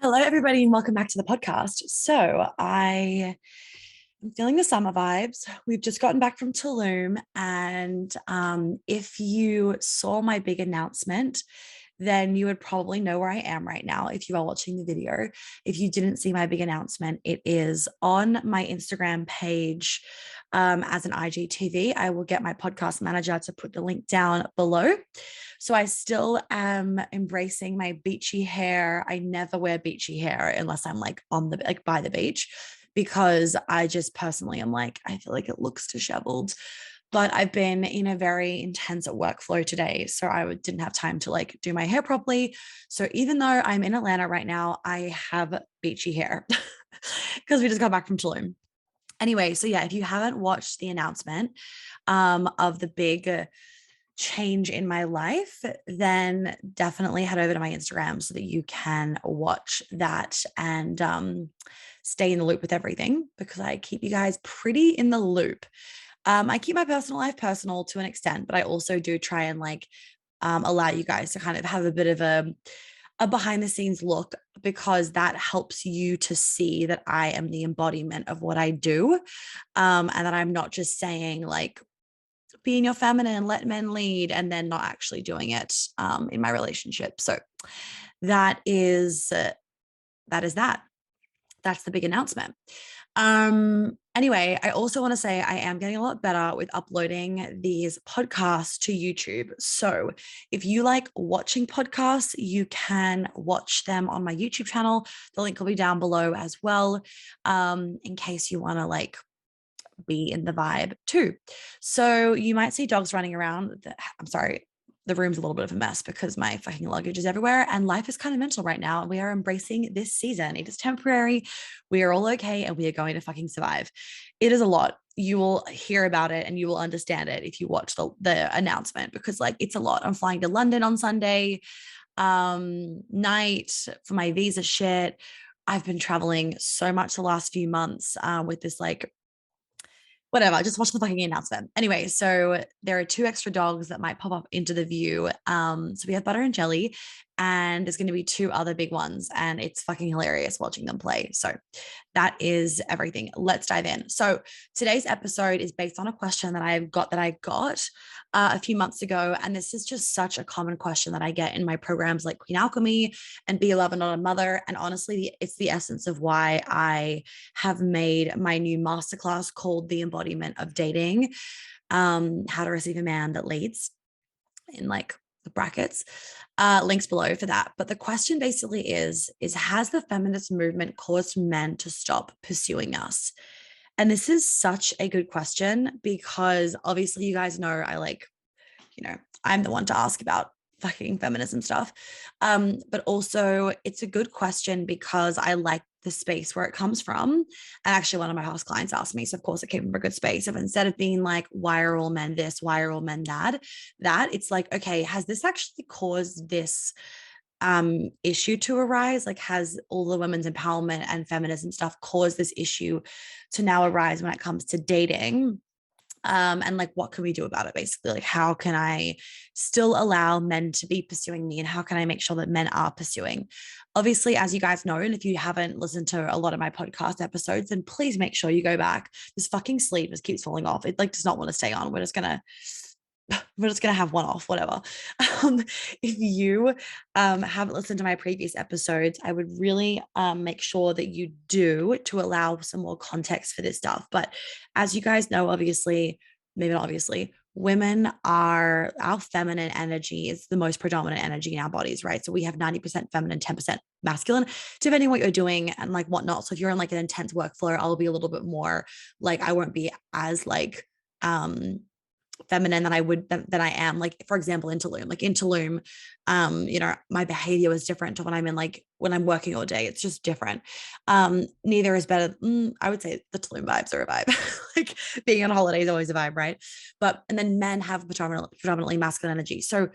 Hello, everybody, and welcome back to the podcast. So, I am feeling the summer vibes. We've just gotten back from Tulum, and if you saw my big announcement, then you would probably know where I am right now if you are watching the video. If you didn't see my big announcement, it is on my Instagram page as an IGTV. I will get my podcast manager to put the link down below. So I still am embracing my beachy hair. I never wear beachy hair unless I'm like on the like by the beach because I just personally am like, I feel like it looks disheveled. But I've been in a very intense workflow today. So I didn't have time to like do my hair properly. So even though I'm in Atlanta right now, I have beachy hair because we just got back from Tulum. Anyway, so yeah, if you haven't watched the announcement of the big change in my life, then definitely head over to my Instagram so that you can watch that and stay in the loop with everything because I keep you guys pretty in the loop. I keep my personal life personal to an extent, but I also do try and like allow you guys to kind of have a bit of a behind the scenes look because that helps you to see that I am the embodiment of what I do, and that I'm not just saying like being your feminine, let men lead, and then not actually doing it in my relationship. So that is that. That's the big announcement. Anyway, I also want to say I am getting a lot better with uploading these podcasts to YouTube. So if you like watching podcasts, you can watch them on my YouTube channel. The link will be down below as well, in case you want to like be in the vibe too. So you might see dogs running around. I'm sorry, the room's a little bit of a mess because my fucking luggage is everywhere and life is kind of mental right now. We are embracing this season. It is temporary. We are all okay and we are going to fucking survive. It is a lot. You will hear about it and you will understand it if you watch the announcement because like it's a lot. I'm flying to London on Sunday night for my visa shit. I've been traveling so much the last few months with this like whatever, just watch the fucking announcement. Anyway, so there are two extra dogs that might pop up into the view. So we have Butter and Jelly, and there's going to be two other big ones, and it's fucking hilarious watching them play. So that is everything. Let's dive in. So today's episode is based on a question that I got a few months ago, and this is just such a common question that I get in my programs like Queen Alchemy and Be a Lover, Not a Mother. And honestly, it's the essence of why I have made my new masterclass called The Embodiment of Dating, How to Receive a Man That Leads, in like the brackets, links below for that. But the question basically is has the feminist movement caused men to stop pursuing us? And this is such a good question because obviously you guys know I like, I'm the one to ask about fucking feminism stuff. But also it's a good question because I like the space where it comes from. And actually one of my house clients asked me, so of course it came from a good space of instead of being like, why are all men this? Why are all men that it's like, okay, has this actually caused this issue to arise? Like, has all the women's empowerment and feminism stuff caused this issue to now arise when it comes to dating? And like what can we do about it, basically? Like how can I still allow men to be pursuing me, and how can I make sure that men are pursuing? Obviously, as you guys know, and if you haven't listened to a lot of my podcast episodes, then please make sure you go back. This fucking sleeve just keeps falling off. It like does not want to stay on. We're just gonna have one off, whatever. Um, if you haven't listened to my previous episodes, I would really make sure that you do to allow some more context for this stuff. But as you guys know, obviously, maybe not obviously, women are our feminine energy is the most predominant energy in our bodies, right? So we have 90% feminine, 10% masculine, depending on what you're doing and like whatnot. So if you're in like an intense workflow, I'll be a little bit more like I won't be as like feminine than I am, like for example in Tulum, my behavior was different to when I'm in like when I'm working all day. It's just different. Neither is better. I would say the Tulum vibes are a vibe. Like being on holiday is always a vibe, right? But and then men have predominantly masculine energy. So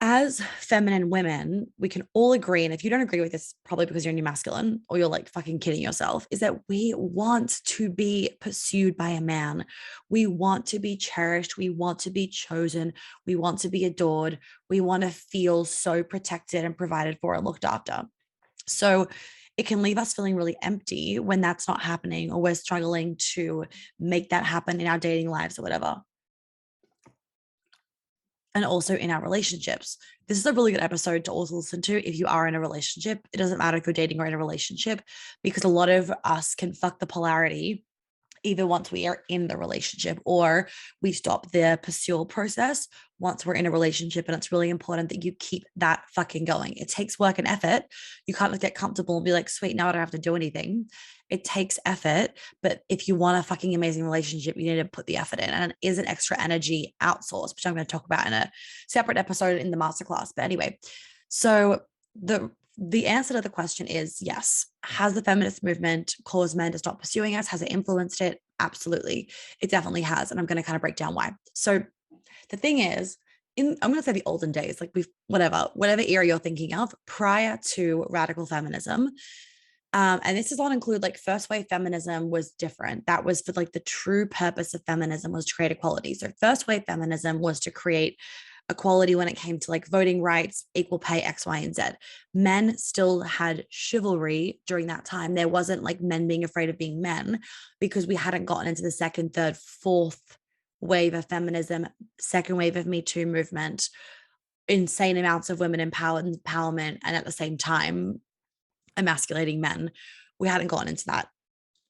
as feminine women, we can all agree, and if you don't agree with this, probably because you're new masculine or you're like fucking kidding yourself, is that we want to be pursued by a man. We want to be cherished. We want to be chosen. We want to be adored. We want to feel so protected and provided for and looked after. So it can leave us feeling really empty when that's not happening, or we're struggling to make that happen in our dating lives or whatever. And also in our relationships. This is a really good episode to also listen to if you are in a relationship. It doesn't matter if you're dating or in a relationship, because a lot of us can fuck the polarity either once we are in the relationship, or we stop the pursuit process once we're in a relationship. And it's really important that you keep that fucking going. It takes work and effort. You can't just get comfortable and be like, sweet, now I don't have to do anything. It takes effort. But if you want a fucking amazing relationship, you need to put the effort in. And it is an extra energy outsource, which I'm going to talk about in a separate episode in the masterclass. But anyway, so the answer to the question is yes. Has the feminist movement caused men to stop pursuing us? Has it influenced it? Absolutely. It definitely has. And I'm going to kind of break down why. So the thing is, I'm going to say the olden days, like whatever era you're thinking of, prior to radical feminism. And this does not include like first wave feminism was different. That was for like the true purpose of feminism was to create equality. So first wave feminism was to create equality when it came to like voting rights, equal pay, X, Y, and Z. Men still had chivalry during that time. There wasn't like men being afraid of being men, because we hadn't gotten into the second, third, fourth wave of feminism, second wave of Me Too movement, insane amounts of women empowerment, and at the same time, emasculating men. We hadn't gone into that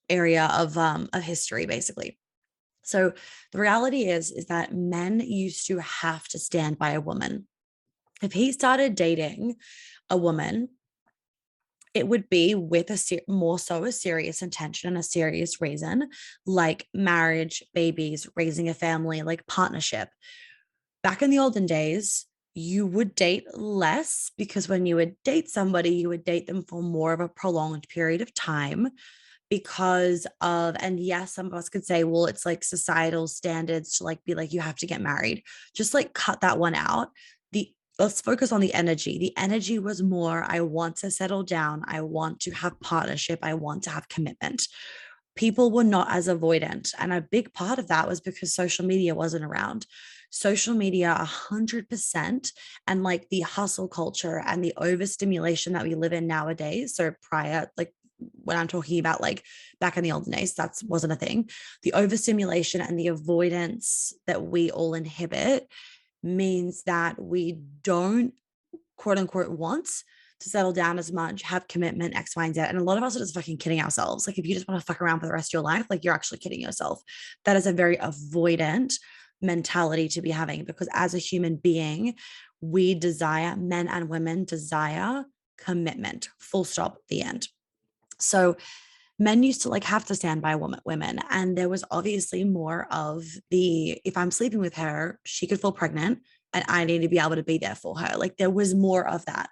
area of history, basically. So the reality is that men used to have to stand by a woman. If he started dating a woman, it would be with more so a serious intention and a serious reason, like marriage, babies, raising a family, like partnership. Back in the olden days, you would date less, because when you would date somebody, you would date them for more of a prolonged period of time because of, and yes, some of us could say, well, it's like societal standards to like be like, you have to get married. Just like cut that one out. Let's focus on the energy. The energy was more, I want to settle down. I want to have partnership. I want to have commitment. People were not as avoidant. And a big part of that was because social media wasn't around. Social media 100%, and like the hustle culture and the overstimulation that we live in nowadays. So prior, like when I'm talking about like back in the olden days, that wasn't a thing. The overstimulation and the avoidance that we all inhibit means that we don't, quote unquote, want to settle down as much, have commitment, X, Y, and Z. And a lot of us are just fucking kidding ourselves. Like if you just want to fuck around for the rest of your life, like you're actually kidding yourself. That is a very avoidant mentality to be having, because as a human being, we desire, men and women desire commitment, full stop, the end. So men used to like have to stand by women. And there was obviously more of the, if I'm sleeping with her, she could fall pregnant and I need to be able to be there for her. Like there was more of that.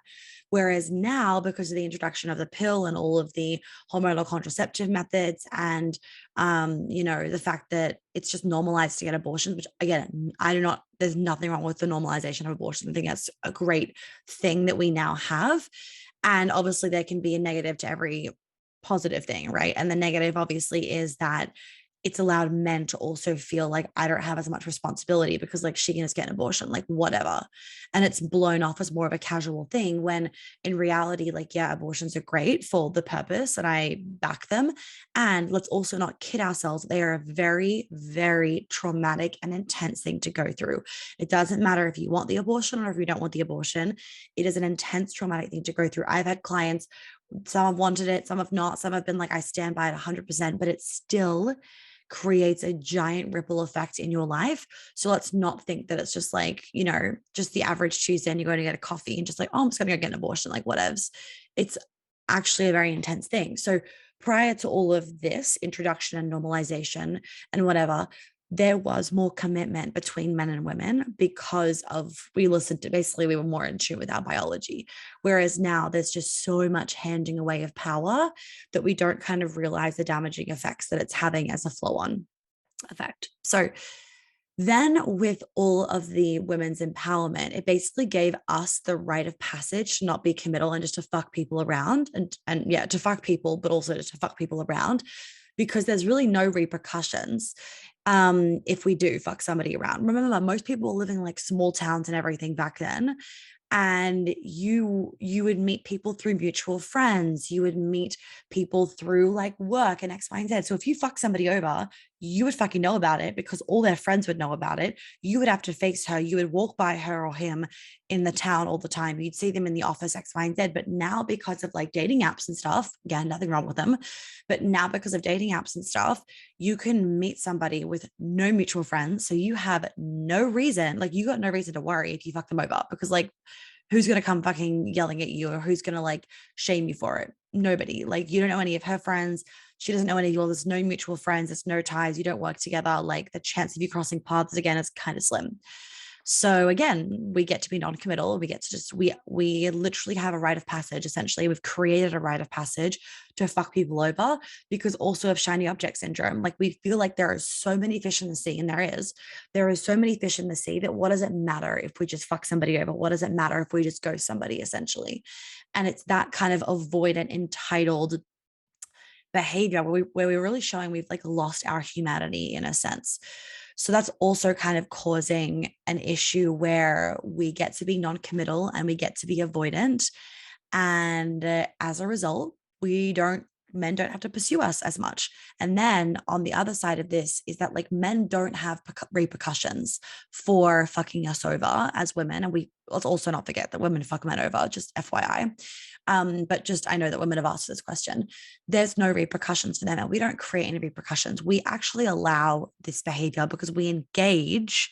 Whereas now, because of the introduction of the pill and all of the hormonal contraceptive methods, and the fact that it's just normalized to get abortions, which again, there's nothing wrong with the normalization of abortion. I think that's a great thing that we now have. And obviously there can be a negative to every positive thing, right? And the negative obviously is that it's allowed men to also feel like I don't have as much responsibility because like she can just get an abortion, like whatever. And it's blown off as more of a casual thing, when in reality, like, yeah, abortions are great for the purpose and I back them. And let's also not kid ourselves. They are a very, very traumatic and intense thing to go through. It doesn't matter if you want the abortion or if you don't want the abortion. It is an intense, traumatic thing to go through. I've had clients, some have wanted it, some have not, some have been like, I stand by it 100%, but it's still creates a giant ripple effect in your life. So let's not think that it's just like, just the average Tuesday and you're going to get a coffee and just like, oh, I'm just going to go get an abortion, like whatevs. It's actually a very intense thing. So prior to all of this introduction and normalization and whatever, there was more commitment between men and women because of, we were more in tune with our biology. Whereas now there's just so much handing away of power that we don't kind of realize the damaging effects that it's having as a flow-on effect. So then with all of the women's empowerment, it basically gave us the rite of passage to not be committal and just to fuck people around and yeah, to fuck people, but also to fuck people around, because there's really no repercussions if we do fuck somebody around. Remember, most people were living like small towns and everything back then. And you would meet people through mutual friends, you would meet people through like work and X, Y, and Z. So if you fuck somebody over, you would fucking know about it because all their friends would know about it. You would have to face her, you would walk by her or him in the town all the time, you'd see them in the office, X, Y, and Z. But now, because of like dating apps and stuff, again, nothing wrong with them, but now because of dating apps and stuff, you can meet somebody with no mutual friends, so you have no reason, like you got no reason to worry if you fuck them over, because like who's going to come fucking yelling at you, or who's going to like shame you for it? Nobody. Like, you don't know any of her friends, she doesn't know any of you. There's no mutual friends, there's no ties, you don't work together. Like, the chance of you crossing paths again is kind of slim. So again, we get to be non-committal. We get to just, we literally have a rite of passage. Essentially, we've created a rite of passage to fuck people over, because also of shiny object syndrome. Like, we feel like there are so many fish in the sea, and there are so many fish in the sea, that what does it matter if we just fuck somebody over? What does it matter if we just ghost somebody, essentially? And it's that kind of avoidant, entitled behavior where we're really showing we've like lost our humanity in a sense. So that's also kind of causing an issue where we get to be non-committal and we get to be avoidant. And as a result, men don't have to pursue us as much. And then on the other side of this is that like men don't have repercussions for fucking us over as women. And let's also not forget that women fuck men over, just FYI. But just, I know that women have asked this question. There's no repercussions for them, and we don't create any repercussions. We actually allow this behavior because we engage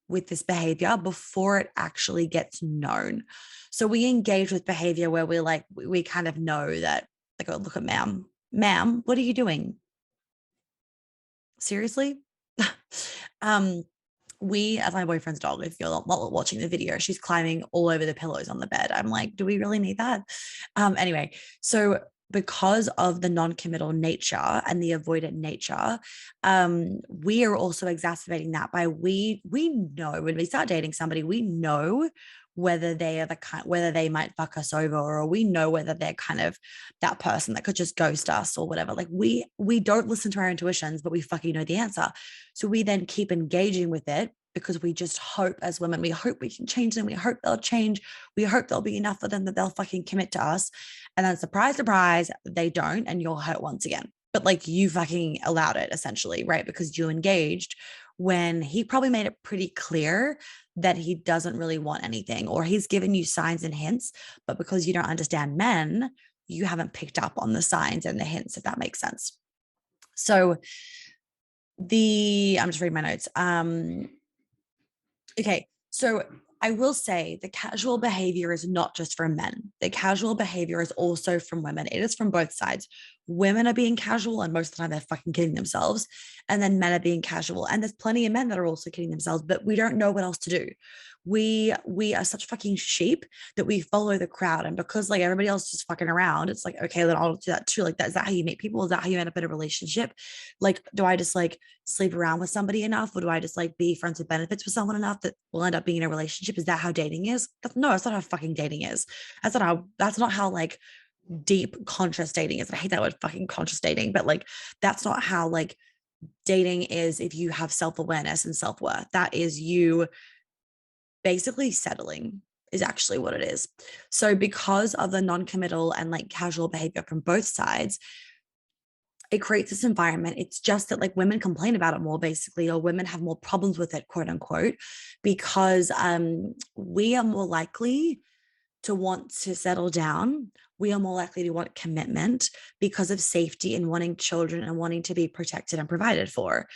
with this behavior before it actually gets known. So we engage with behavior where we're like, we kind of know that, like, oh, look at ma'am, what are you doing? Seriously? um, as my boyfriend's dog, if you're not watching the video, she's climbing all over the pillows on the bed. I'm like, do we really need that? Anyway, so because of the non-committal nature and the avoidant nature, we are also exacerbating that by we know when we start dating somebody, we know whether they are whether they might fuck us over, or we know whether they're kind of that person that could just ghost us or whatever. Like, we don't listen to our intuitions, but we fucking know the answer. So we then keep engaging with it because we just hope, as women, we hope we can change them. We hope they'll change. We hope there'll be enough for them that they'll fucking commit to us. And then surprise, surprise, they don't. And you're hurt once again. But like, you fucking allowed it, essentially, right? Because you engaged when he probably made it pretty clear that he doesn't really want anything, or he's given you signs and hints, but because you don't understand men, you haven't picked up on the signs and the hints, if that makes sense. So I'm just reading my notes. Okay, so I will say the casual behavior is not just from men. The casual behavior is also from women. It is from both sides. Women are being casual, and most of the time they're fucking kidding themselves. And then men are being casual. And there's plenty of men that are also kidding themselves, but we don't know what else to do. We are such fucking sheep that we follow the crowd. And because like everybody else is fucking around, it's like, okay, then I'll do that too. Like, is that how you meet people? Is that how you end up in a relationship? Like, do I just like sleep around with somebody enough, or do I just like be friends with benefits with someone enough that we'll end up being in a relationship? Is that how dating is? No, that's not how fucking dating is. That's not how like deep conscious dating is. I hate that word, fucking conscious dating, but like, that's not how like dating is. If you have self-awareness and self-worth, that is you basically settling, is actually what it is. So because of the non-committal and like casual behavior from both sides, it creates this environment. It's just that like women complain about it more, basically, or women have more problems with it, quote unquote, because we are more likely to want to settle down. We are more likely to want commitment because of safety and wanting children and wanting to be protected and provided for.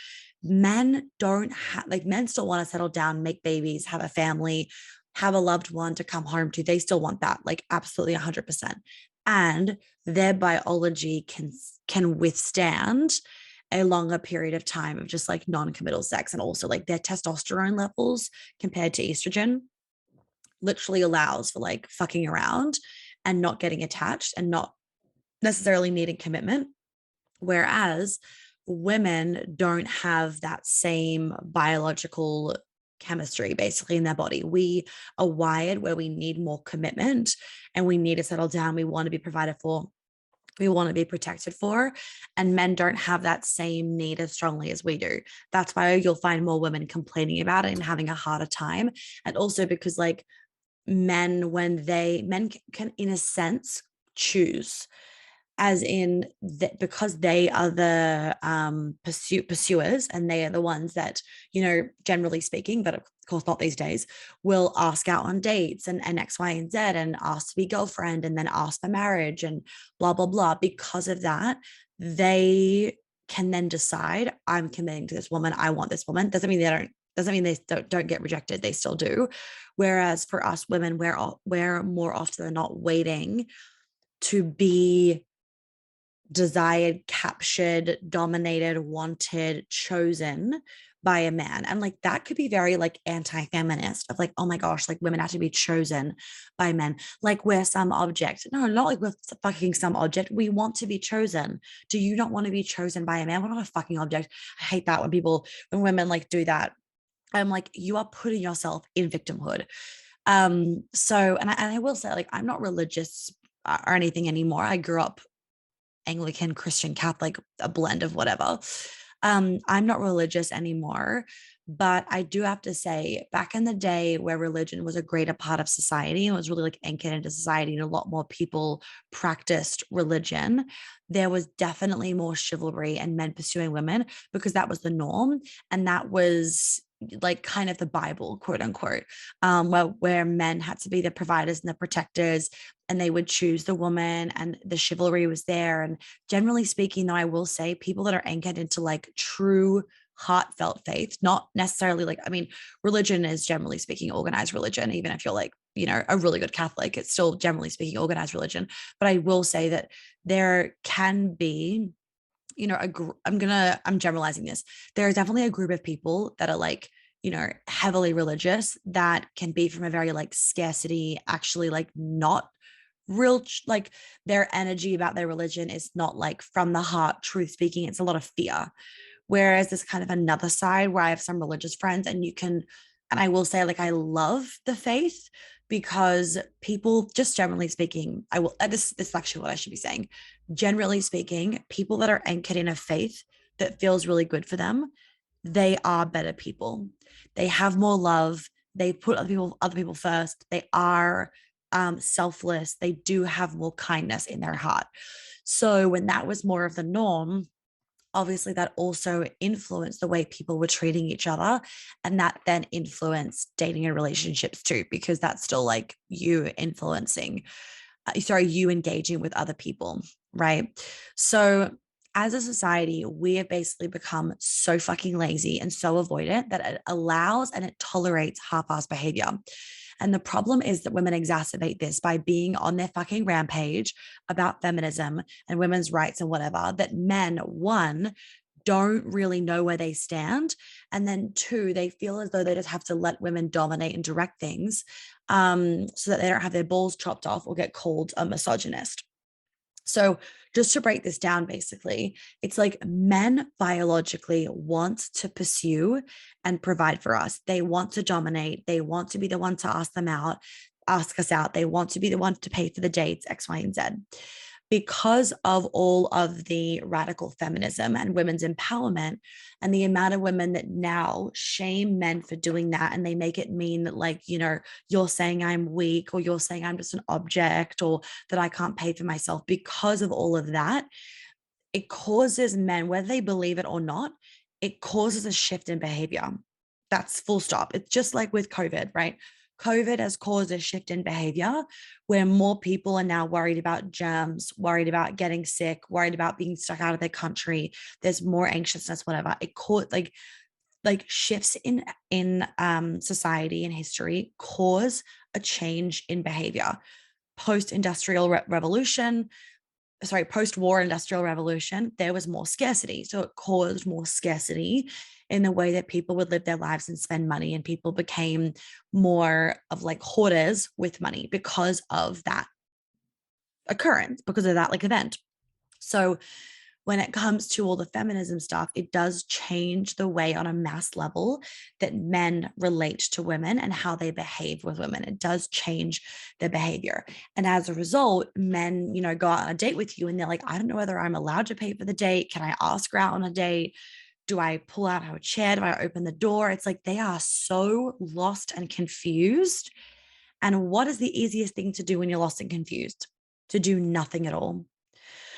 Men don't have, like, men still want to settle down, make babies, have a family, have a loved one to come home to. They still want that, like, absolutely 100%. And their biology can withstand a longer period of time of just like non-committal sex. And also like their testosterone levels compared to estrogen literally allows for like fucking around and not getting attached and not necessarily needing commitment. Whereas women don't have that same biological chemistry basically in their body. We are wired where we need more commitment and we need to settle down. We want to be provided for. we want to be protected for, and men don't have that same need as strongly as we do. That's why you'll find more women complaining about it and having a harder time. And also because like men can in a sense choose, as in that because they are the pursuers, and they are the ones that, you know, generally speaking, but of course not these days, will ask out on dates and X, Y, and Z, and ask to be girlfriend, and then ask for marriage and blah, blah, blah. Because of that, they can then decide, I'm committing to this woman. I want this woman. Doesn't mean they don't get rejected. They still do. Whereas for us women, we're more often than not waiting to be desired, captured, dominated, wanted, chosen by a man. And like that could be very like anti-feminist, of like, oh my gosh, like women have to be chosen by men. Like we're some object. No, not like we're fucking some object. We want to be chosen. Do you not want to be chosen by a man? We're not a fucking object. I hate that when women like do that. I'm like, you are putting yourself in victimhood. So, and I will say, like, I'm not religious or anything anymore. I grew up Anglican, Christian, Catholic, a blend of whatever. I'm not religious anymore, but I do have to say, back in the day where religion was a greater part of society and was really like anchored into society, and a lot more people practiced religion, there was definitely more chivalry and men pursuing women because that was the norm. And that was like kind of the Bible, quote unquote, where men had to be the providers and the protectors, and they would choose the woman, and the chivalry was there. And generally speaking, though, I will say people that are anchored into like true heartfelt faith, not necessarily like, I mean, religion is generally speaking organized religion. Even if you're like, you know, a really good Catholic, it's still generally speaking organized religion. But I will say that there can be, you know, I'm generalizing this. There is definitely a group of people that are like, you know, heavily religious, that can be from a very like scarcity, actually like not real, like their energy about their religion is not like from the heart, truth speaking, it's a lot of fear. Whereas there's kind of another side where I have some religious friends, and and I will say, like, I love the faith, because people, just generally speaking, this is actually what I should be saying. Generally speaking, people that are anchored in a faith that feels really good for them, they are better people. They have more love. They put other people first. They are selfless. They do have more kindness in their heart. So when that was more of the norm, obviously that also influenced the way people were treating each other, and that then influenced dating and relationships too, because that's still like you influencing, you engaging with other people, right? So as a society, we have basically become so fucking lazy and so avoidant that it allows and it tolerates half-ass behavior. And the problem is that women exacerbate this by being on their fucking rampage about feminism and women's rights and whatever, that men, one, don't really know where they stand. And then two, they feel as though they just have to let women dominate and direct things, so that they don't have their balls chopped off or get called a misogynist. So, just to break this down, basically, it's like men biologically want to pursue and provide for us. They want to dominate. They want to be the one to ask us out. They want to be the one to pay for the dates, X, Y, and Z. Because of all of the radical feminism and women's empowerment, and the amount of women that now shame men for doing that, and they make it mean that, like, you know, you're saying I'm weak, or you're saying I'm just an object, or that I can't pay for myself. Because of all of that, it causes men, whether they believe it or not, it causes a shift in behavior. That's full stop. It's just like with COVID, right? COVID has caused a shift in behavior where more people are now worried about germs, worried about getting sick, worried about being stuck out of their country. There's more anxiousness, whatever. It caused like shifts in society and history cause a change in behavior. Post-war industrial revolution, there was more scarcity. So it caused more scarcity in the way that people would live their lives and spend money. And people became more of like hoarders with money because of that occurrence, because of that like event. So when it comes to all the feminism stuff, it does change the way on a mass level that men relate to women and how they behave with women. It does change their behavior. And as a result, men, go out on a date with you and they're like, I don't know whether I'm allowed to pay for the date. Can I ask her out on a date? Do I pull out our chair? Do I open the door? It's like they are so lost and confused. And what is the easiest thing to do when you're lost and confused? To do nothing at all.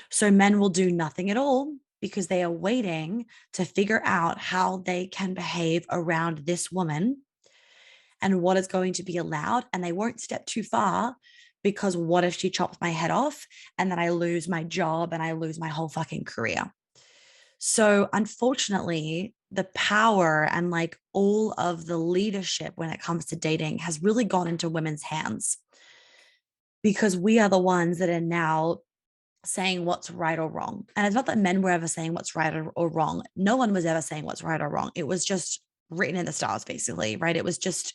So men will do nothing at all because they are waiting to figure out how they can behave around this woman and what is going to be allowed. And they won't step too far because what if she chops my head off and then I lose my job and I lose my whole fucking career? So unfortunately, the power and like all of the leadership when it comes to dating has really gone into women's hands because we are the ones that are now saying what's right or wrong. And it's not that men were ever saying what's right or wrong. No one was ever saying what's right or wrong. It was just written in the stars, basically, right? It was just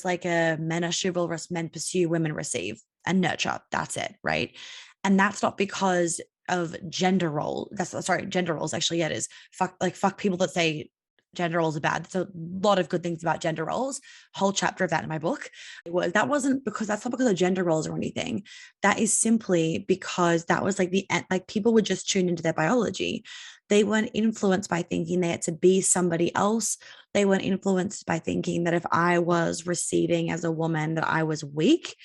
like a men are chivalrous, men pursue, women receive and nurture. That's it, right? And that's not because of gender role. Gender roles. Actually, yeah, it is. Fuck people that say gender roles are bad. There's a lot of good things about gender roles. Whole chapter of that in my book. That's not because of gender roles or anything. That is simply because that was like people would just tune into their biology. They weren't influenced by thinking they had to be somebody else. They weren't influenced by thinking that if I was receiving as a woman that I was weak.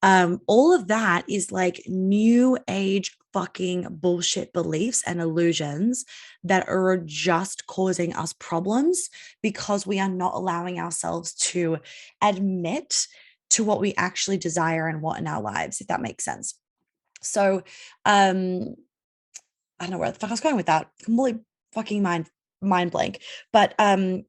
All of that is like new age fucking bullshit beliefs and illusions that are just causing us problems because we are not allowing ourselves to admit to what we actually desire and want in our lives, if that makes sense. So, I don't know where the fuck I was going with that. Completely fucking mind blank. But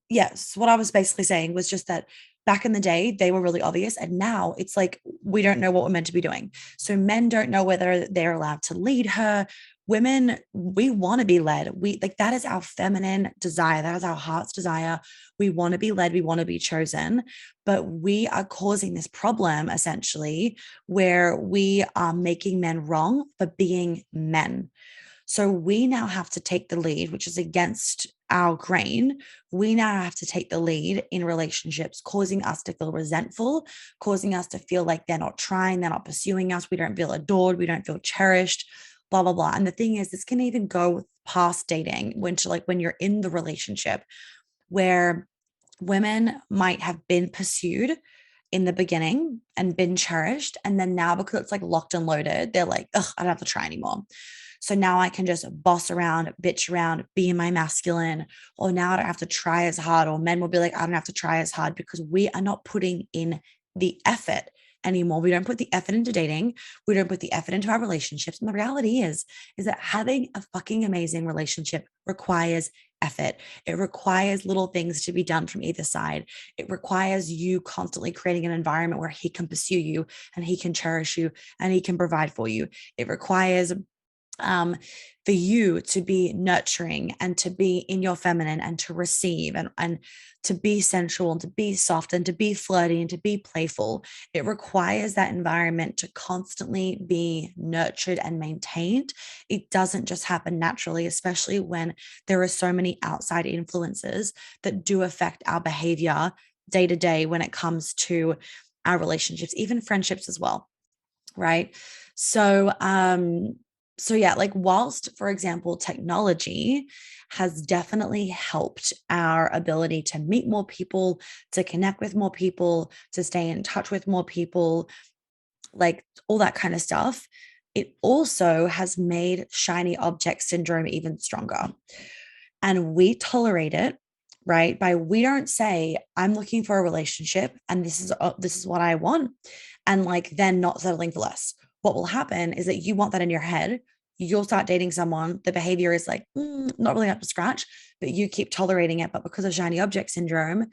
yes, what I was basically saying was just that back in the day they were really obvious, and now it's like we don't know what we're meant to be doing. So men don't know whether they're allowed to lead her. Women, we want to be led. We like that is our feminine desire. That is our heart's desire. We want to be led. We want to be chosen. But we are causing this problem essentially where we are making men wrong for being men. So we now have to take the lead, which is against our grain. We now have to take the lead in relationships, causing us to feel resentful, causing us to feel like they're not trying, they're not pursuing us. We don't feel adored. We don't feel cherished, blah, blah, blah. And the thing is, this can even go past dating when you're in the relationship where women might have been pursued in the beginning and been cherished. And then now, because it's like locked and loaded, they're like, ugh, I don't have to try anymore. So now I can just boss around, bitch around, be in my masculine, or now I don't have to try as hard. Or men will be like, I don't have to try as hard because we are not putting in the effort anymore. We don't put the effort into dating. We don't put the effort into our relationships. And the reality is that having a fucking amazing relationship requires effort. It requires little things to be done from either side. It requires you constantly creating an environment where he can pursue you and he can cherish you and he can provide for you. It requires for you to be nurturing and to be in your feminine and to receive and to be sensual and to be soft and to be flirty and to be playful. It requires that environment to constantly be nurtured and maintained. It doesn't just happen naturally, especially when there are so many outside influences that do affect our behavior day to day when it comes to our relationships, even friendships as well. Right. So, yeah, like whilst, for example, technology has definitely helped our ability to meet more people, to connect with more people, to stay in touch with more people, like all that kind of stuff, it also has made shiny object syndrome even stronger. And we tolerate it, right? We don't say, I'm looking for a relationship and this is what I want. And like then not settling for less. What will happen is that you want that in your head. You'll start dating someone. The behavior is like, not really up to scratch, but you keep tolerating it. But because of shiny object syndrome,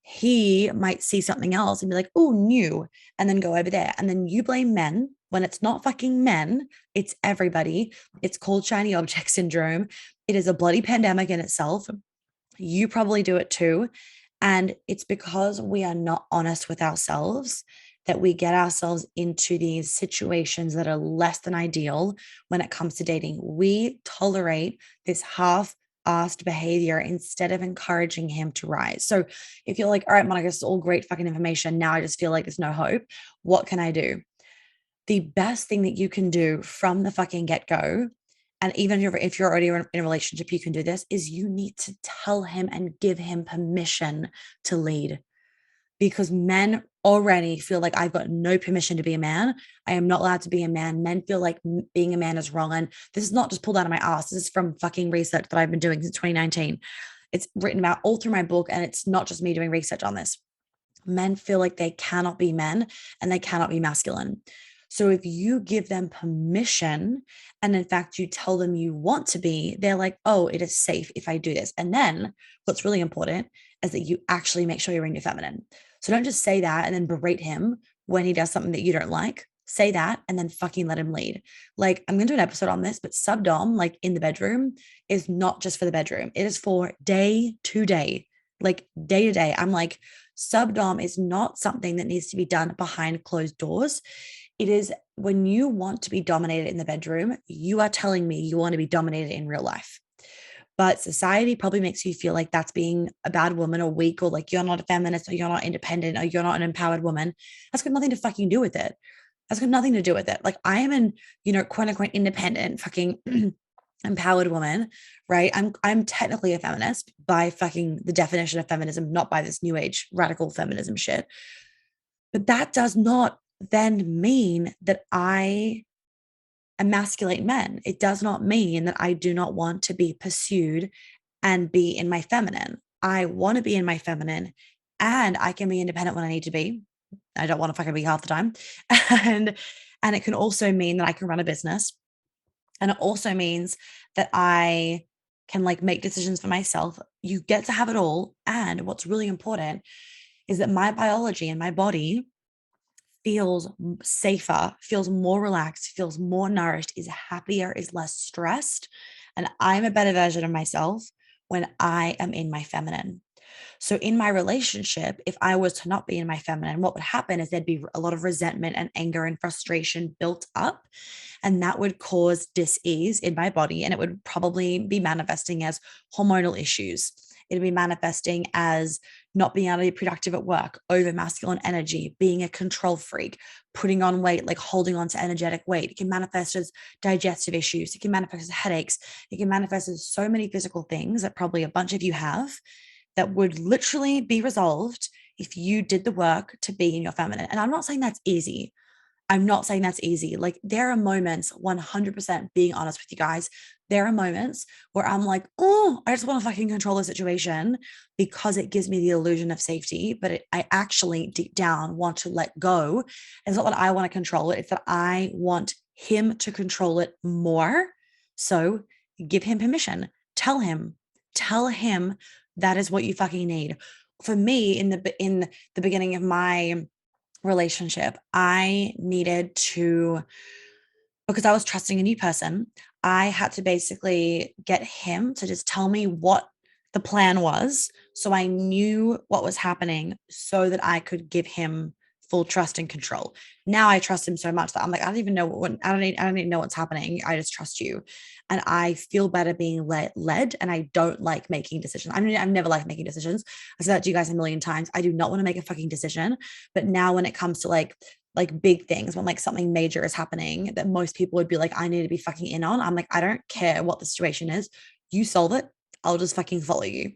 he might see something else and be like, oh, new, and then go over there. And then you blame men when it's not fucking men, it's everybody. It's called shiny object syndrome. It is a bloody pandemic in itself. You probably do it too. And it's because we are not honest with ourselves that we get ourselves into these situations that are less than ideal when it comes to dating. We tolerate this half-assed behavior instead of encouraging him to rise. So if you're like, all right, Monica, this is all great fucking information. Now I just feel like there's no hope. What can I do? The best thing that you can do from the fucking get-go, and even if you're already in a relationship, you can do this, is you need to tell him and give him permission to lead. Because men already feel like I've got no permission to be a man. I am not allowed to be a man. Men feel like being a man is wrong. And this is not just pulled out of my ass. This is from fucking research that I've been doing since 2019. It's written about all through my book, and it's not just me doing research on this. Men feel like they cannot be men and they cannot be masculine. So if you give them permission and in fact you tell them you want to be, they're like, oh, it is safe if I do this. And then what's really important is that you actually make sure you're in your feminine. So don't just say that and then berate him when he does something that you don't like. Say that and then fucking let him lead. Like, I'm going to do an episode on this, but subdom, like in the bedroom, is not just for the bedroom. It is for day to day, like day to day. I'm like, subdom is not something that needs to be done behind closed doors. It is when you want to be dominated in the bedroom, you are telling me you want to be dominated in real life. But society probably makes you feel like that's being a bad woman or weak, or like you're not a feminist or you're not independent or you're not an empowered woman. That's got nothing to fucking do with it. That's got nothing to do with it. Like, I am an, quote unquote independent fucking empowered woman, right? I'm technically a feminist by fucking the definition of feminism, not by this new age radical feminism shit. But that does not then mean that I emasculate men. It does not mean that I do not want to be pursued and be in my feminine. I want to be in my feminine, and I can be independent when I need to be. I don't want to fucking be half the time. And and it can also mean that I can run a business. And it also means that I can like make decisions for myself. You get to have it all. And what's really important is that my biology and my body feels safer, feels more relaxed, feels more nourished, is happier, is less stressed. And I'm a better version of myself when I am in my feminine. So in my relationship, if I was to not be in my feminine, what would happen is there'd be a lot of resentment and anger and frustration built up. And that would cause dis-ease in my body. And it would probably be manifesting as hormonal issues. It'd be manifesting as not being able to be productive at work, over masculine energy, being a control freak, putting on weight, like holding on to energetic weight. It can manifest as digestive issues. It can manifest as headaches. It can manifest as so many physical things that probably a bunch of you have, that would literally be resolved if you did the work to be in your feminine. And I'm not saying that's easy. I'm not saying that's easy. Like, there are moments, 100% being honest with you guys, there are moments where I'm like, oh, I just want to fucking control the situation because it gives me the illusion of safety. But I actually deep down want to let go. It's not that I want to control it. It's that I want him to control it more. So give him permission. Tell him that is what you fucking need. For me, in the beginning of my relationship, I needed to, because I was trusting a new person, I had to basically get him to just tell me what the plan was. So I knew what was happening so that I could give him full trust and control. Now I trust him so much that I'm like, I don't even know I don't even know what's happening. I just trust you. And I feel better being led, and I don't like making decisions. I mean, I've never liked making decisions. I said that to you guys a million times. I do not want to make a fucking decision. But now when it comes to like big things, when like something major is happening that most people would be like, I need to be fucking in on, I'm like, I don't care what the situation is. You solve it. I'll just fucking follow you.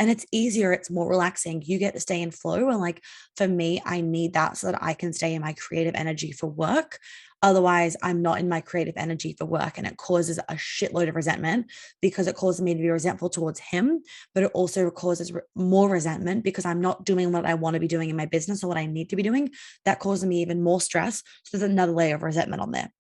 And it's easier. It's more relaxing. You get to stay in flow. And like, for me, I need that so that I can stay in my creative energy for work. Otherwise, I'm not in my creative energy for work. And it causes a shitload of resentment because it causes me to be resentful towards him. But it also causes more resentment because I'm not doing what I want to be doing in my business or what I need to be doing. That causes me even more stress. So there's another layer of resentment on there.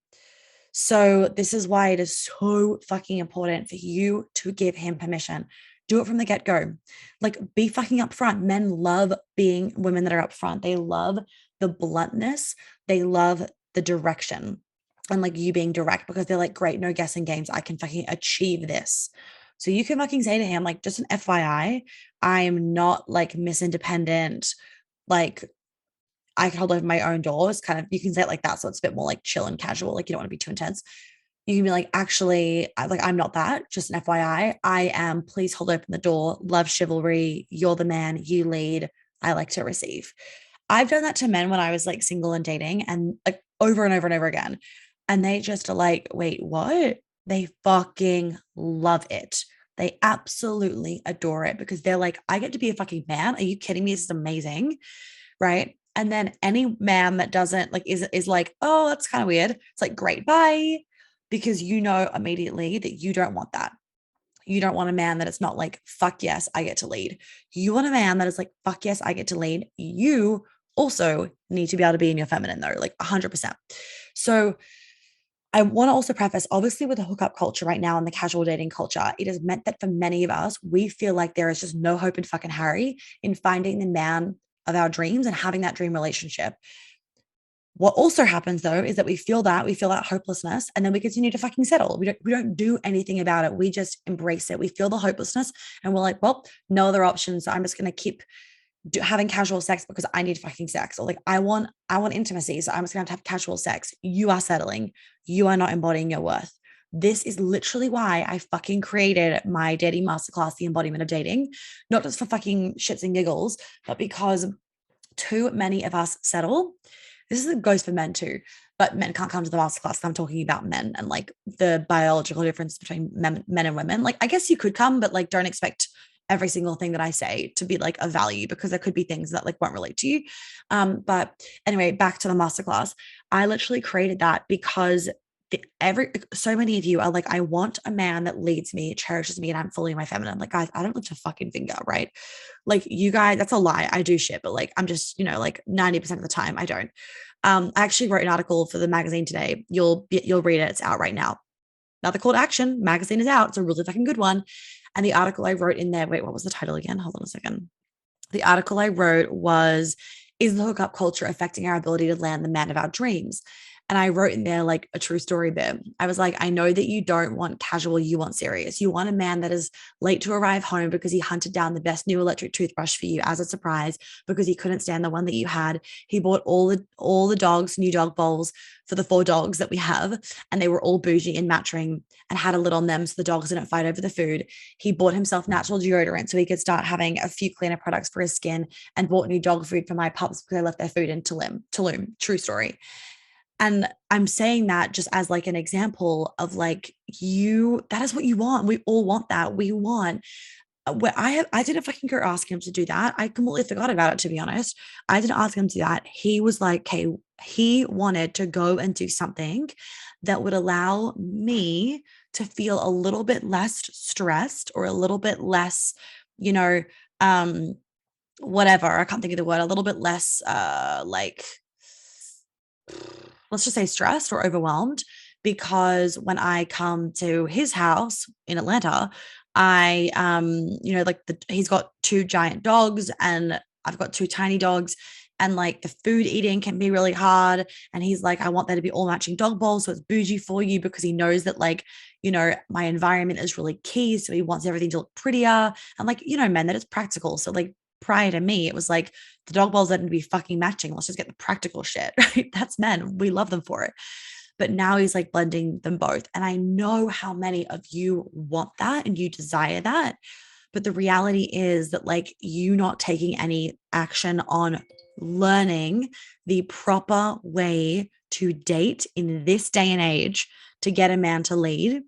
So this is why it is so fucking important for you to give him permission. Do it from the get-go. Like, be fucking upfront. Men love being women that are upfront. They love the bluntness. They love the direction, and like you being direct, because they're like, great, no guessing games. I can fucking achieve this. So you can fucking say to him, like, just an FYI, I am not like Miss Independent, like I can hold open my own doors, kind of, you can say it like that. So it's a bit more like chill and casual. Like you don't want to be too intense. You can be like, actually, I'm not that. Just an FYI, I am. Please hold open the door. Love chivalry. You're the man. You lead. I like to receive. I've done that to men when I was like single and dating, and like over and over and over again. And they just are like, wait, what? They fucking love it. They absolutely adore it because they're like, I get to be a fucking man. Are you kidding me? This is amazing. Right. And then any man that doesn't like is like, oh, that's kind of weird. It's like, great, bye. Because you know immediately that you don't want that. You don't want a man that is not like, fuck yes, I get to lead. You want a man that is like, fuck yes, I get to lead. You also need to be able to be in your feminine though, like 100%. So I want to also preface, obviously, with the hookup culture right now and the casual dating culture, it has meant that for many of us, we feel like there is just no hope in fucking Harry in finding the man of our dreams and having that dream relationship. What also happens though is that we feel that hopelessness, and then we continue to fucking settle. We don't do anything about it. We just embrace it. We feel the hopelessness, and we're like, well, no other options. So I'm just going to keep having casual sex because I need fucking sex, or like I want intimacy, so I'm just gonna have casual sex. You are settling. You are not embodying your worth. This is literally why I fucking created my dating masterclass, the embodiment of dating, not just for fucking shits and giggles, but because too many of us settle. This goes for men too, but men can't come to the masterclass. I'm talking about men and like the biological difference between men and women. Like, I guess you could come, but like, don't expect every single thing that I say to be like a value, because there could be things that like won't relate to you. But anyway, back to the masterclass. I literally created that because so many of you are like, I want a man that leads me, cherishes me, and I'm fully my feminine. Like, guys, I don't lift a fucking finger, right? Like, you guys, that's a lie. I do shit, but like, I'm just, like 90% of the time I don't. I actually wrote an article for the magazine today. You'll read it. It's out right now. Another call to action. Magazine is out. It's a really fucking good one. And the article I wrote in there, wait, what was the title again? Hold on a second. The article I wrote was, is the hookup culture affecting our ability to land the man of our dreams? And I wrote in there like a true story bit. I was like, I know that you don't want casual, you want serious. You want a man that is late to arrive home because he hunted down the best new electric toothbrush for you as a surprise because he couldn't stand the one that you had. He bought all the dogs new dog bowls for the 4 dogs that we have, and they were all bougie and matching and had a lid on them so the dogs didn't fight over the food. He bought himself natural deodorant so he could start having a few cleaner products for his skin, and bought new dog food for my pups because I left their food in Tulum. True story. And I'm saying that just as like an example of like, that is what you want. We all want that. We want where I didn't fucking go ask him to do that. I completely forgot about it, to be honest. I didn't ask him to do that. He was like, okay, he wanted to go and do something that would allow me to feel a little bit less stressed, or a little bit less, you know, um, whatever. I can't think of the word, a little bit less like, let's just say stressed or overwhelmed, because when I come to his house in Atlanta, I like he's got 2 giant dogs and I've got 2 tiny dogs, and like the food eating can be really hard, and he's like, I want there to be all matching dog bowls so it's bougie for you, because he knows that like, my environment is really key, so he wants everything to look prettier, and like, men, that it's practical. So like, prior to me, it was like, the dog balls didn't be fucking matching. Let's just get the practical shit, right? That's men. We love them for it. But now he's like blending them both. And I know how many of you want that and you desire that. But the reality is that like, you not taking any action on learning the proper way to date in this day and age to get a man to lead,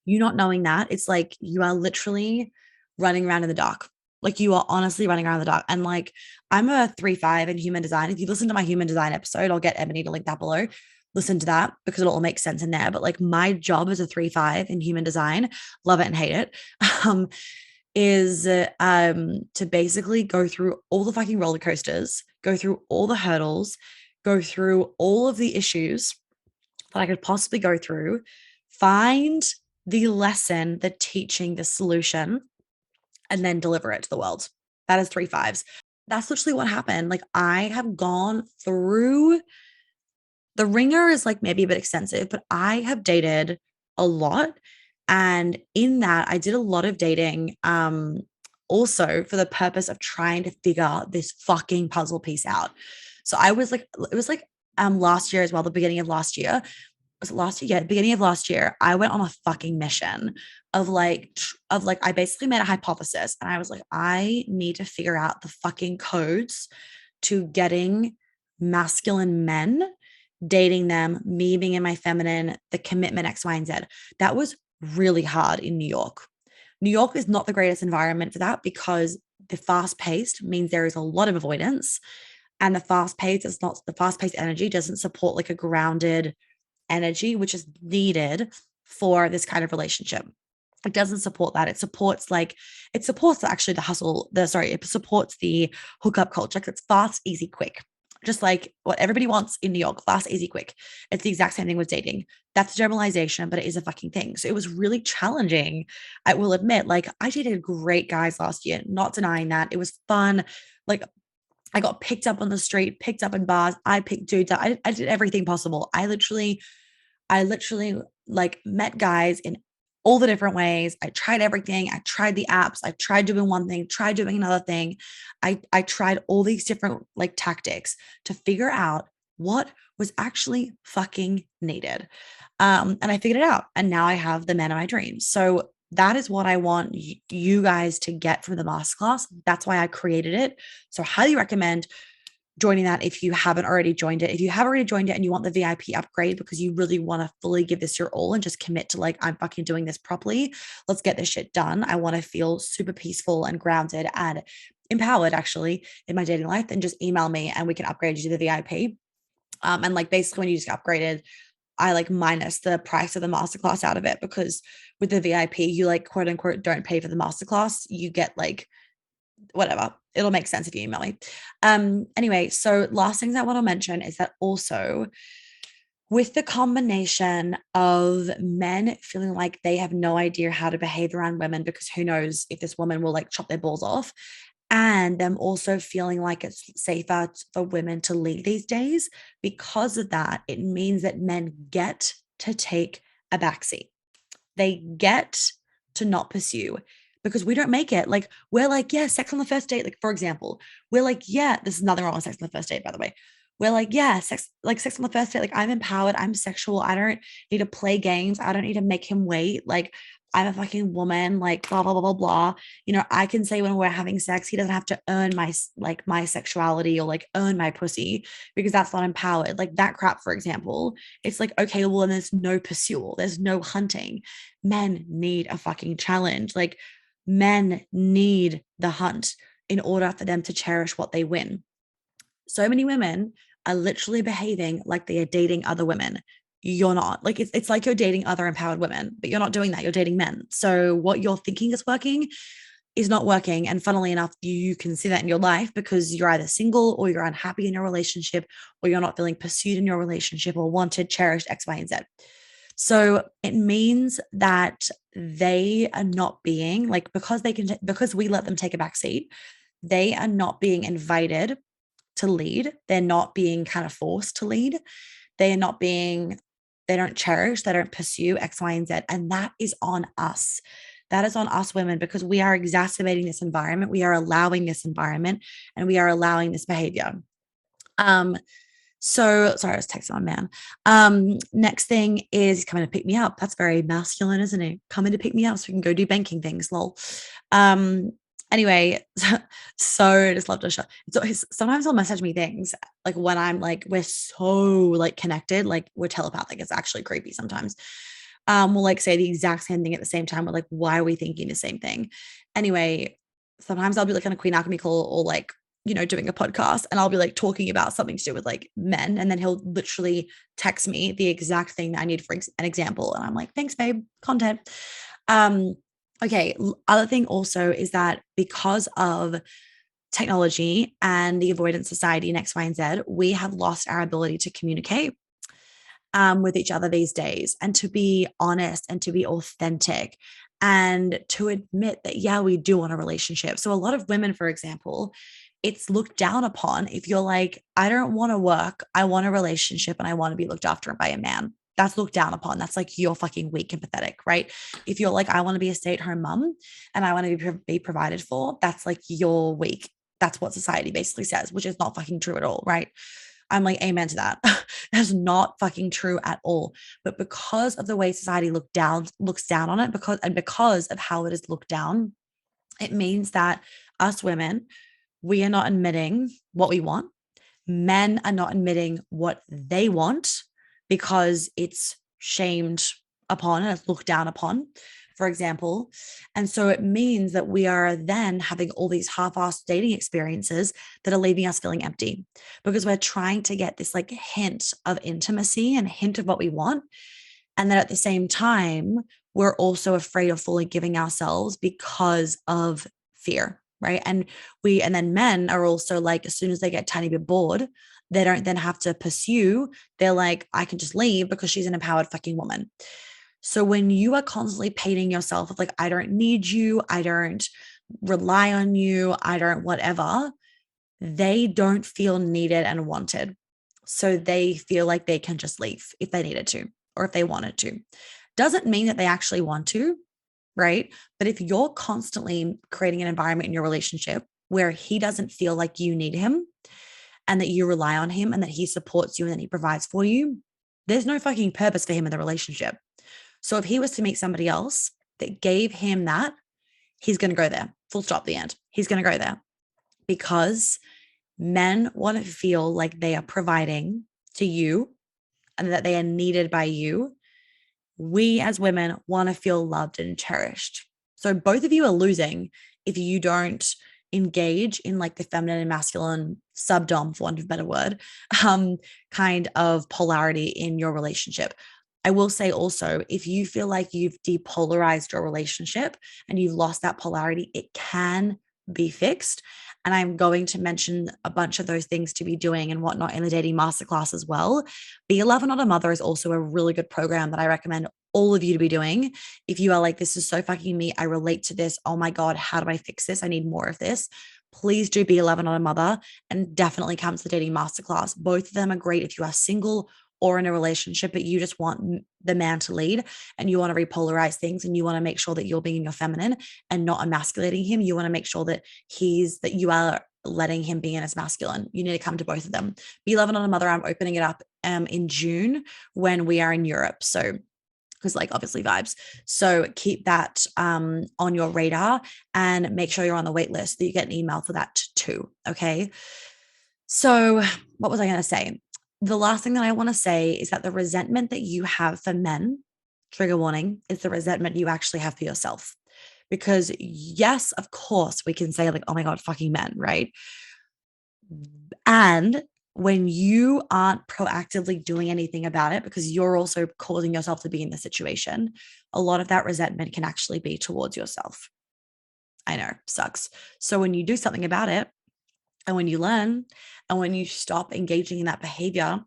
you not knowing that, it's like you are literally running around in the dark. Like, you are honestly running around in the dark. And like, I'm a 3-5 in human design. If you listen to my human design episode, I'll get Ebony to link that below. Listen to that because it'll all make sense in there. But like, my job as a 3-5 in human design, love it and hate it, is to basically go through all the fucking roller coasters, go through all the hurdles, go through all of the issues that I could possibly go through, find the lesson, the teaching, the solution, and then deliver it to the world. That is 3-5s. That's literally what happened. Like, I have gone through the ringer, is like maybe a bit extensive, but I have dated a lot. And in that, I did a lot of dating, also for the purpose of trying to figure this fucking puzzle piece out. So I was like, it was like last year as well, the beginning of last year. Was it last year? Yeah, beginning of last year, I went on a fucking mission of like I basically made a hypothesis and I was like, I need to figure out the fucking codes to getting masculine men, dating them, me being in my feminine, the commitment X, Y, and Z. That was really hard in New York. New York is not the greatest environment for that because the fast paced means there is a lot of avoidance, and the fast paced energy doesn't support like a grounded energy, which is needed for this kind of relationship. It doesn't support that. It supports actually the hustle, it supports the hookup culture because it's fast, easy, quick. Just like what everybody wants in New York, fast, easy, quick. It's the exact same thing with dating. That's a generalization, but it is a fucking thing. So it was really challenging. I will admit, like I dated great guys last year, not denying that. It was fun. Like I got picked up on the street, picked up in bars. I picked dudes up. I did everything possible. I literally like met guys in all the different ways. I tried everything. I tried the apps. I tried doing one thing, tried doing another thing. I tried all these different like tactics to figure out what was actually fucking needed. And I figured it out. And now I have the men of my dreams. So that is what I want you guys to get from the masterclass. That's why I created it. So I highly recommend joining that if you haven't already joined it. If you have already joined it and you want the VIP upgrade because you really want to fully give this your all and just commit to like, I'm fucking doing this properly. Let's get this shit done. I want to feel super peaceful and grounded and empowered actually in my dating life. Then just email me and we can upgrade you to the VIP. And like basically when you just get upgraded, I like minus the price of the masterclass out of it because with the VIP, you like quote unquote don't pay for the masterclass. You get like whatever. It'll make sense if you email me. Anyway, so last things I want to mention is that also with the combination of men feeling like they have no idea how to behave around women because who knows if this woman will like chop their balls off, and them also feeling like it's safer for women to lead these days. Because of that, it means that men get to take a backseat. They get to not pursue because we don't make it. Like, we're like, yeah, sex on the first date. Like, for example, we're like, yeah, this is nothing wrong with sex on the first date, by the way. We're like, yeah, sex on the first date. Like, I'm empowered. I'm sexual. I don't need to play games. I don't need to make him wait. Like, I'm a fucking woman. Like, blah, blah, blah, blah, blah. You know, I can say when we're having sex, he doesn't have to earn my sexuality or like earn my pussy because that's not empowered. Like, that crap, for example, it's like, okay, well, then there's no pursuit, there's no hunting. Men need a fucking challenge. Like, men need the hunt in order for them to cherish what they win. So many women are literally behaving like they are dating other women. You're not. Like it's like you're dating other empowered women, but you're not doing that. You're dating men. So what you're thinking is working is not working. And funnily enough, you can see that in your life because you're either single or you're unhappy in your relationship or you're not feeling pursued in your relationship or wanted, cherished, X, Y, and Z. So it means that they are not being like, because we let them take a back seat, they are not being invited to lead. They're not being kind of forced to lead. They are not being, they don't cherish, they don't pursue X, Y, and Z. And that is on us. That is on us women because we are exacerbating this environment. We are allowing this environment and we are allowing this behavior. So sorry, I was texting my man. Next thing is he's coming to pick me up. That's very masculine, isn't it? Coming to pick me up so we can go do banking things. Lol. Anyway, so I just love to show. So sometimes he'll message me things like when I'm like, we're so like connected, like we're telepathic. It's actually creepy sometimes. We'll like say the exact same thing at the same time. We're like, why are we thinking the same thing? Anyway, sometimes I'll be like on a Queen Alchemy call or like, you know, doing a podcast and I'll be like talking about something to do with like men. And then he'll literally text me the exact thing that I need for an example. And I'm like, thanks, babe, content. Okay. Other thing also is that because of technology and the avoidance society in X, Y, and Z, we have lost our ability to communicate with each other these days and to be honest and to be authentic and to admit that, yeah, we do want a relationship. So a lot of women, for example, it's looked down upon if you're like, I don't want to work. I want a relationship and I want to be looked after by a man. That's looked down upon. That's like you're fucking weak and pathetic, right? If you're like, I want to be a stay-at-home mom and I want to be provided for, that's like you're weak. That's what society basically says, which is not fucking true at all, right? I'm like, amen to that. That's not fucking true at all. But because of the way society looks down on it, because of how it is looked down, it means that us women, we are not admitting what we want. Men are not admitting what they want because it's shamed upon and it's looked down upon, for example. And so it means that we are then having all these half-assed dating experiences that are leaving us feeling empty because we're trying to get this like hint of intimacy and hint of what we want. And then at the same time, we're also afraid of fully giving ourselves because of fear, right? And then men are also like, as soon as they get a tiny bit bored, they don't then have to pursue. They're like, I can just leave because she's an empowered fucking woman. So when you are constantly painting yourself with like, I don't need you, I don't rely on you, I don't whatever, they don't feel needed and wanted. So they feel like they can just leave if they needed to or if they wanted to. Doesn't mean that they actually want to, right? But if you're constantly creating an environment in your relationship where he doesn't feel like you need him and that you rely on him and that he supports you and that he provides for you, there's no fucking purpose for him in the relationship. So if he was to meet somebody else that gave him that, he's going to go there. Full stop, the end. He's going to go there because men want to feel like they are providing to you and that they are needed by you. We as women want to feel loved and cherished. So both of you are losing if you don't engage in like the feminine and masculine subdom, for want of a better word, kind of polarity in your relationship. I will say also, if you feel like you've depolarized your relationship and you've lost that polarity, it can be fixed. And I'm going to mention a bunch of those things to be doing and whatnot in the dating masterclass as well. Be a Lover, Not a Mother is also a really good program that I recommend all of you to be doing. If you are like, this is so fucking me, I relate to this. Oh my God, how do I fix this? I need more of this. Please do Be a Lover, Not a Mother, and definitely come to the dating masterclass. Both of them are great if you are single or in a relationship, but you just want the man to lead and you want to repolarize things and you want to make sure that you're being your feminine and not emasculating him. You want to make sure that you are letting him be in his masculine. You need to come to both of them. Be Loving on a Mother, I'm opening it up in June when we are in Europe. So because like obviously vibes. So keep that on your radar and make sure you're on the wait list so that you get an email for that too. Okay. So what was I going to say? The last thing that I want to say is that the resentment that you have for men, trigger warning, is the resentment you actually have for yourself. Because yes, of course, we can say like, oh my God, fucking men, right? And when you aren't proactively doing anything about it because you're also causing yourself to be in the situation, a lot of that resentment can actually be towards yourself. I know, sucks. So when you do something about it, and when you learn, and when you stop engaging in that behavior,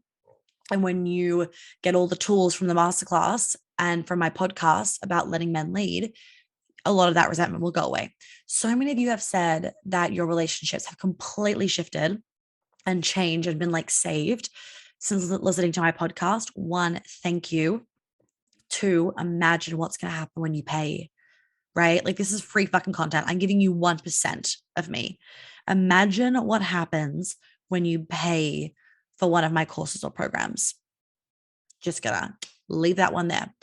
and when you get all the tools from the masterclass and from my podcast about letting men lead, a lot of that resentment will go away. So many of you have said that your relationships have completely shifted and changed and been like saved since listening to my podcast. One, thank you. Two, imagine what's going to happen when you pay, right? Like this is free fucking content. I'm giving you 1% of me. Imagine what happens when you pay for one of my courses or programs. Just gonna leave that one there.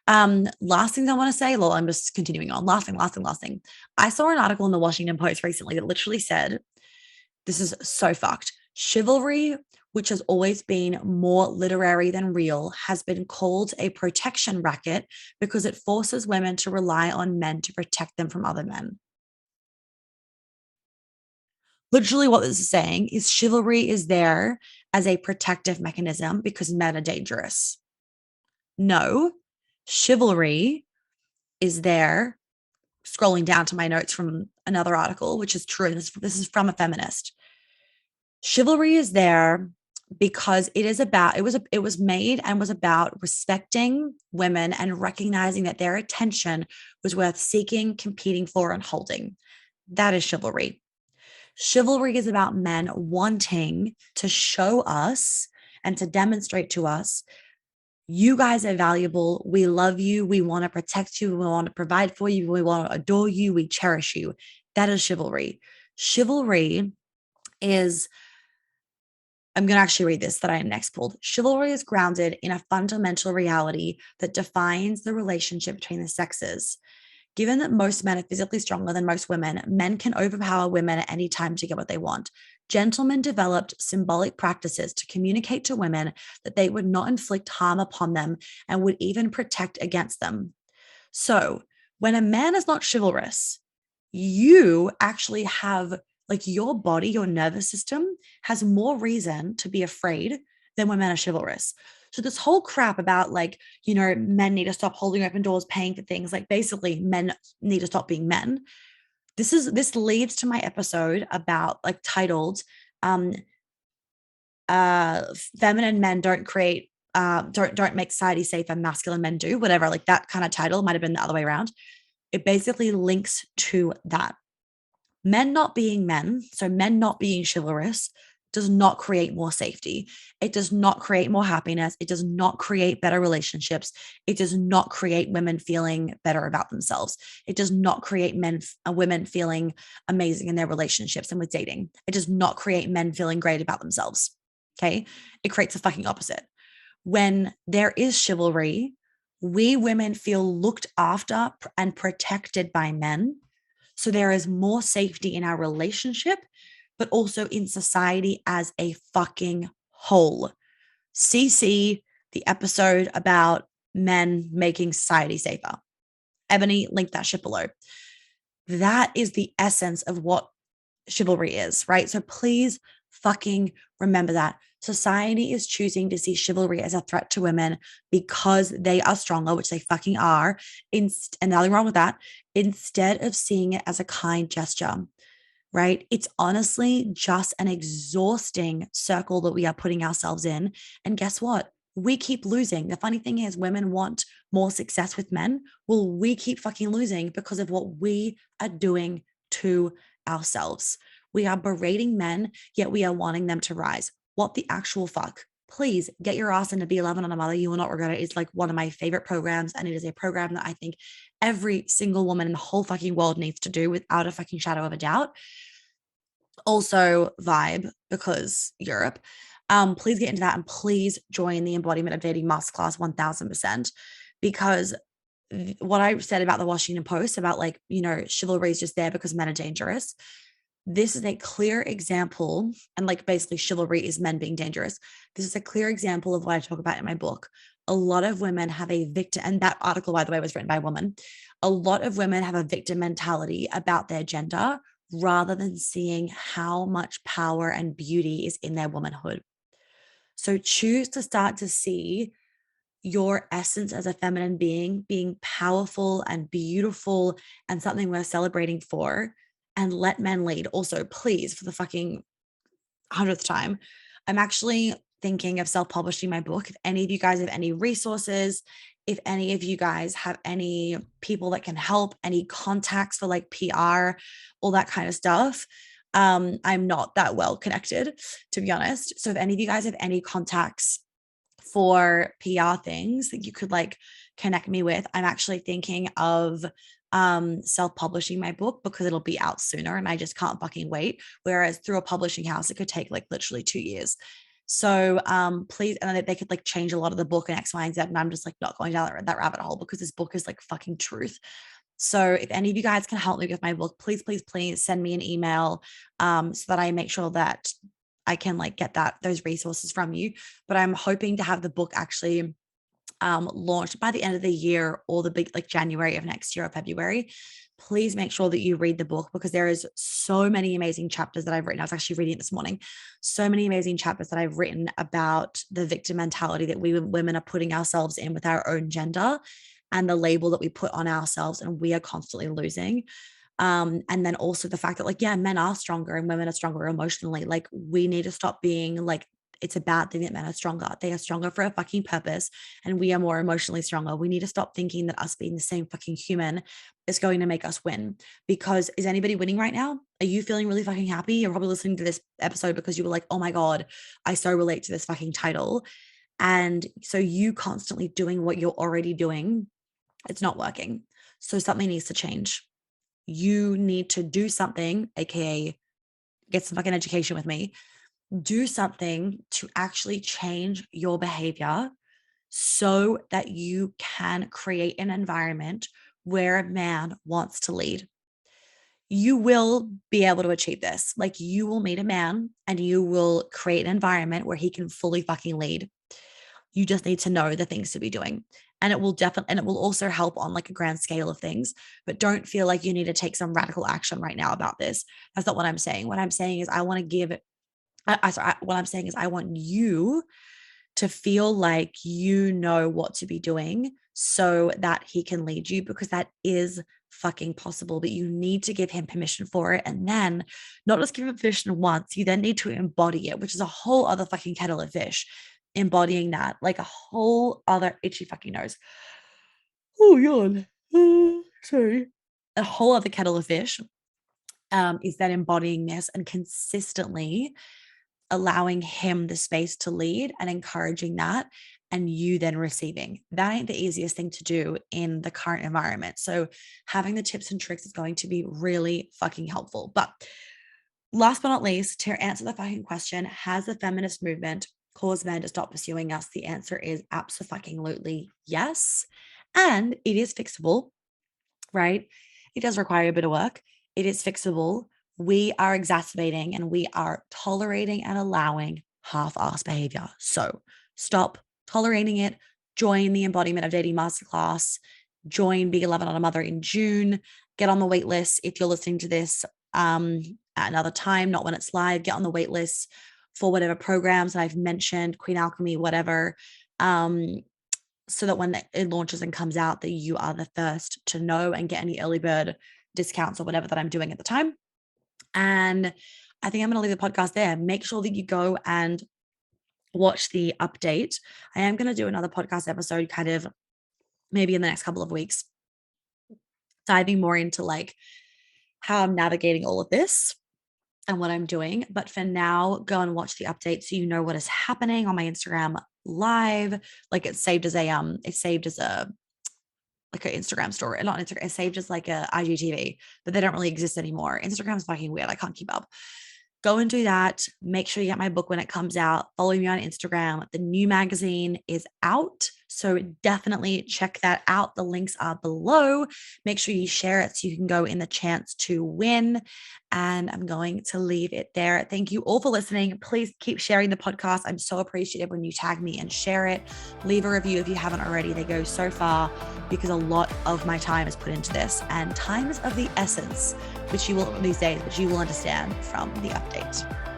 Last thing I want to say, well, I'm just continuing on. Last thing. I saw an article in the Washington Post recently that literally said, this is so fucked. Chivalry, which has always been more literary than real, has been called a protection racket because it forces women to rely on men to protect them from other men. Literally, what this is saying is chivalry is there as a protective mechanism because men are dangerous. No, chivalry is there. Scrolling down to my notes from another article, which is true. This is from a feminist. Chivalry is there because it was made and was about respecting women and recognizing that their attention was worth seeking, competing for, and holding. That is chivalry. Chivalry is about men wanting to show us and to demonstrate to us, you guys are valuable. We love you. We want to protect you. We want to provide for you. We want to adore you. We cherish you. That is chivalry. Chivalry is, I'm going to actually read this that I next pulled. Chivalry is grounded in a fundamental reality that defines the relationship between the sexes. Given that most men are physically stronger than most women, men can overpower women at any time to get what they want. Gentlemen developed symbolic practices to communicate to women that they would not inflict harm upon them and would even protect against them. So, when a man is not chivalrous, you actually have, like, your body, your nervous system has more reason to be afraid than when men are chivalrous. So this whole crap about, like, men need to stop holding open doors, paying for things, like basically men need to stop being men. This leads to my episode about, like, titled um feminine men don't create don't make society safe and masculine men do, whatever, like that kind of title might have been the other way around. It basically links to that. Men not being men, so men not being chivalrous, does not create more safety. It does not create more happiness. It does not create better relationships. It does not create women feeling better about themselves. It does not create women feeling amazing in their relationships and with dating. It does not create men feeling great about themselves. Okay. It creates a fucking opposite. When there is chivalry, we women feel looked after and protected by men. So there is more safety in our relationship, but also in society as a fucking whole. CC the episode about men making society safer. Ebony, link that shit below. That is the essence of what chivalry is, right? So please fucking remember that. Society is choosing to see chivalry as a threat to women because they are stronger, which they fucking are, and nothing wrong with that, instead of seeing it as a kind gesture, right? It's honestly just an exhausting circle that we are putting ourselves in. And guess what? We keep losing. The funny thing is, women want more success with men. Well, we keep fucking losing because of what we are doing to ourselves. We are berating men, yet we are wanting them to rise. What the actual fuck? Please get your ass into B11 on a Mother. You will not regret it. It's like one of my favorite programs. And it is a program that I think every single woman in the whole fucking world needs to do without a fucking shadow of a doubt. Also vibe, because Europe. Please get into that, and please join the Embodiment of Dating Masterclass 1000%, because what I said about the Washington Post about, like, chivalry is just there because men are dangerous. This is a clear example, and like basically chivalry is men being dangerous. This is a clear example of what I talk about in my book. A lot of women have a victim, and that article, by the way, was written by a woman. A lot of women have a victim mentality about their gender rather than seeing how much power and beauty is in their womanhood. So choose to start to see your essence as a feminine being powerful and beautiful and something worth celebrating for, and let men lead. Also, please, for the fucking 100th time, I'm actually thinking of self-publishing my book. If any of you guys have any resources, if any of you guys have any people that can help, any contacts for like PR, all that kind of stuff. I'm not that well connected, to be honest. So if any of you guys have any contacts for PR things that you could like connect me with, I'm actually thinking of self-publishing my book because it'll be out sooner and I just can't fucking wait. Whereas through a publishing house, it could take like literally 2 years. So please, and then they could like change a lot of the book and X, Y, and Z. And I'm just like not going down that rabbit hole because this book is like fucking truth. So if any of you guys can help me with my book, please, please, please send me an email so that I make sure that I can like get those resources from you. But I'm hoping to have the book actually launched by the end of the year, or the big like January of next year or February. Please make sure that you read the book because there is so many amazing chapters that I've written. I was actually reading it this morning. So many amazing chapters that I've written about the victim mentality that we women are putting ourselves in with our own gender, and the label that we put on ourselves, and we are constantly losing. And then also the fact that, like, yeah, men are stronger and women are stronger emotionally. Like, we need to stop being like, it's a bad thing that men are stronger. They are stronger for a fucking purpose, and we are more emotionally stronger. We need to stop thinking that us being the same fucking human is going to make us win. Because is anybody winning right now? Are you feeling really fucking happy? You're probably listening to this episode because you were like, oh my God, I so relate to this fucking title. And so you constantly doing what you're already doing, it's not working. So something needs to change. You need to do something, AKA get some fucking education with me. Do something to actually change your behavior so that you can create an environment where a man wants to lead. You will be able to achieve this. Like, you will meet a man and you will create an environment where he can fully fucking lead. You just need to know the things to be doing. And it will definitely, and it will also help on like a grand scale of things, but don't feel like you need to take some radical action right now about this. That's not what I'm saying. What I'm saying is I want to give it, what I'm saying is I want you to feel like you know what to be doing so that he can lead you, because that is fucking possible, but you need to give him permission for it. And then not just give him permission once, you then need to embody it, which is a whole other fucking kettle of fish. Embodying that, like a whole other itchy fucking nose. Oh, yawn. Sorry. A whole other kettle of fish is that embodying this and consistently allowing him the space to lead and encouraging that, and you then receiving. That ain't the easiest thing to do in the current environment. So having the tips and tricks is going to be really fucking helpful. But last but not least, to answer the fucking question, has the feminist movement caused men to stop pursuing us? The answer is absolutely yes. And it is fixable, right? It does require a bit of work. It is fixable. We are exacerbating and we are tolerating and allowing half-ass behavior. So stop tolerating it. Join the Embodiment of Dating Masterclass. Join Be 11 on a Mother in June. Get on the wait list if you're listening to this at another time, not when it's live. Get on the wait list for whatever programs that I've mentioned, Queen Alchemy, whatever, so that when it launches and comes out, that you are the first to know and get any early bird discounts or whatever that I'm doing at the time. And I think I'm going to leave the podcast there. Make sure that you go and watch the update. I am going to do another podcast episode kind of maybe in the next couple of weeks, diving more into like how I'm navigating all of this and what I'm doing. But for now, go and watch the update so you know what is happening on my Instagram live. Like it's saved as a like an Instagram story, not Instagram, it's saved as like a IGTV, but they don't really exist anymore. Instagram's fucking weird. I can't keep up. Go and do that. Make sure you get my book when it comes out. Follow me on Instagram. The new magazine is out, so definitely check that out. The links are below. Make sure you share it so you can go in the chance to win. And I'm going to leave it there. Thank you all for listening. Please keep sharing the podcast. I'm so appreciative when you tag me and share it. Leave a review if you haven't already. They go so far because a lot of my time is put into this, and time is of the essence, which you will these days, which you will understand from the update.